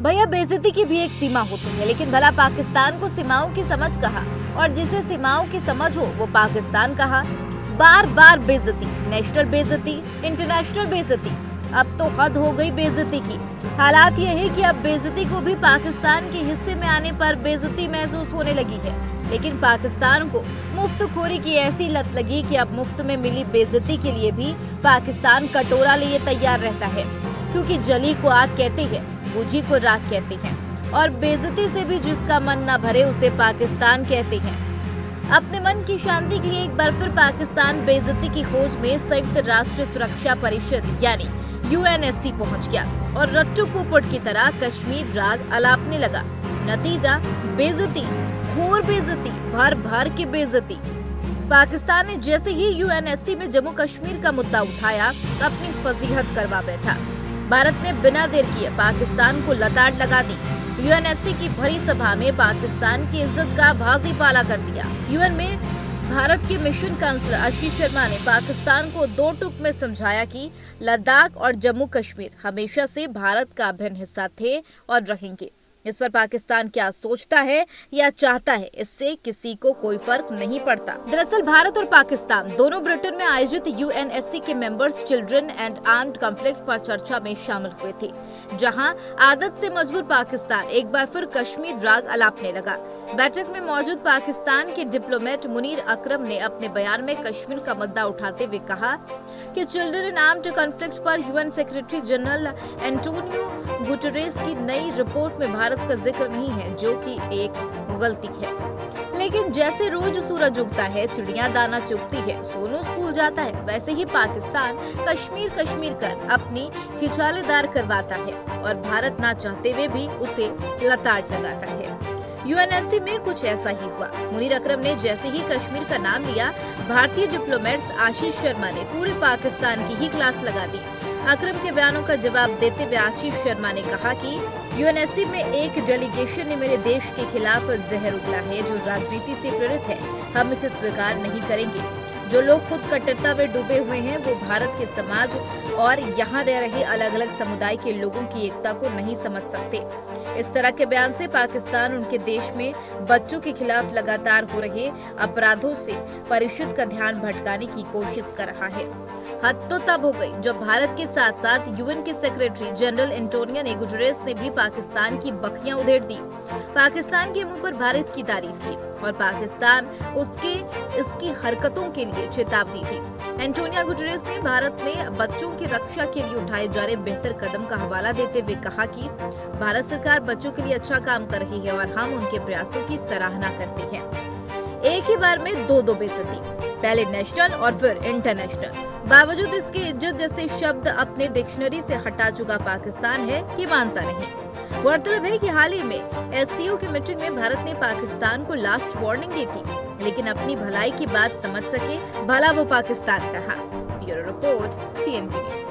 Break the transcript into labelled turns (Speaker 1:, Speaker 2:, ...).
Speaker 1: भैया बेइज्जती की भी एक सीमा होती है, लेकिन भला पाकिस्तान को सीमाओं की समझ कहा और जिसे सीमाओं की समझ हो वो पाकिस्तान कहा। बार बार बेइज्जती, नेशनल बेइज्जती, इंटरनेशनल बेइज्जती, अब तो हद हो गई बेइज्जती की। हालात ये है कि अब बेइज्जती को भी पाकिस्तान के हिस्से में आने पर बेइज्जती महसूस होने लगी है, लेकिन पाकिस्तान को मुफ्तखोरी की ऐसी लत लगी कि अब मुफ्त में मिली बेइज्जती के लिए भी पाकिस्तान कटोरा लिए तैयार रहता है, क्योंकि जली को आग कहते हैं, बुझी को राख कहते हैं और बेइज्जती से भी जिसका मन न भरे उसे पाकिस्तान कहते हैं। अपने मन की शांति के लिए एक बार फिर पाकिस्तान बेइज्जती की खोज में संयुक्त राष्ट्र सुरक्षा परिषद यानी UNSC पहुंच गया और रट्टू पोपट की तरह कश्मीर राग अलापने लगा। नतीजा बेइज्जती, घोर बेइज्जती, भर भर की बेइज्जती। पाकिस्तान ने जैसे ही UNSC में जम्मू कश्मीर का मुद्दा उठाया, अपनी फजीहत करवा बैठा। भारत ने बिना देर किए पाकिस्तान को लताड़ लगा दी। UNSC की भरी सभा में पाकिस्तान की इज्जत का भाजी पाला कर दिया। UN में भारत के मिशन काउंसलर आशीष शर्मा ने पाकिस्तान को दो टूक में समझाया कि लद्दाख और जम्मू कश्मीर हमेशा से भारत का अभिन्न हिस्सा थे और रहेंगे। इस पर पाकिस्तान क्या सोचता है या चाहता है, इससे किसी को कोई फर्क नहीं पड़ता। दरअसल भारत और पाकिस्तान दोनों ब्रिटेन में आयोजित UNSC के members children and armed conflict पर चर्चा में शामिल हुए थे, जहां आदत से मजबूर पाकिस्तान एक बार फिर कश्मीर राग अलापने लगा। बैठक में मौजूद पाकिस्तान के डिप्लोमेट मुनीर अकरम ने अपने बयान में कश्मीर का मुद्दा उठाते हुए कहा कि चिल्ड्रन इन आर्म्ड कॉन्फ्लिक्ट पर UN secretary general Antonio Guterres की नई रिपोर्ट में भारत का जिक्र नहीं है, जो कि एक गलती है। लेकिन जैसे रोज सूरज उगता है, चिड़िया दाना चुगती है, सोनू स्कूल जाता है, वैसे ही पाकिस्तान कश्मीर कर अपनी छिछालेदार करवाता है और भारत ना चाहते हुए भी उसे लताड़ लगाता है। UNSC में कुछ ऐसा ही हुआ। मुनीर अकरम ने जैसे ही कश्मीर का नाम लिया, भारतीय डिप्लोमेट्स आशीष शर्मा ने पूरे पाकिस्तान की ही क्लास लगा दी। अकरम के बयानों का जवाब देते हुए आशीष शर्मा ने कहा कि UNSC में एक डेलीगेशन ने मेरे देश के खिलाफ जहर उगला है, जो राजनीति से प्रेरित है। हम इसे स्वीकार नहीं करेंगे। जो लोग खुद कट्टरता में डूबे हुए हैं, वो भारत के समाज और यहाँ रह रहे अलग अलग समुदाय के लोगों की एकता को नहीं समझ सकते। इस तरह के बयान से पाकिस्तान उनके देश में बच्चों के खिलाफ लगातार हो रहे अपराधों से परिषद का ध्यान भटकाने की कोशिश कर रहा है। हद तो तब हो गई जब भारत के साथ साथ UN के सेक्रेटरी जनरल एंटोनियो गुटेरेस ने भी पाकिस्तान की बखियां उधेड़ दी। पाकिस्तान के मुंह पर भारत की तारीफ की और पाकिस्तान उसके इसकी हरकतों के लिए चेतावनी दी। एंटोनियो गुटेरेस ने भारत में बच्चों की रक्षा के लिए उठाए जा रहे बेहतर कदम का हवाला देते हुए कहा कि भारत सरकार बच्चों के लिए अच्छा काम कर रही है और हम उनके प्रयासों की सराहना करते हैं। एक ही बार में दो बेइज्जती, पहले नेशनल और फिर इंटरनेशनल। बावजूद इसके इज्जत जैसे शब्द अपने डिक्शनरी से हटा चुका पाकिस्तान है कि मानता नहीं। गौरतलब है कि हाल ही में SCO की मीटिंग में भारत ने पाकिस्तान को लास्ट वार्निंग दी थी, लेकिन अपनी भलाई की बात समझ सके भला वो पाकिस्तान कहा। Bureau report TNP।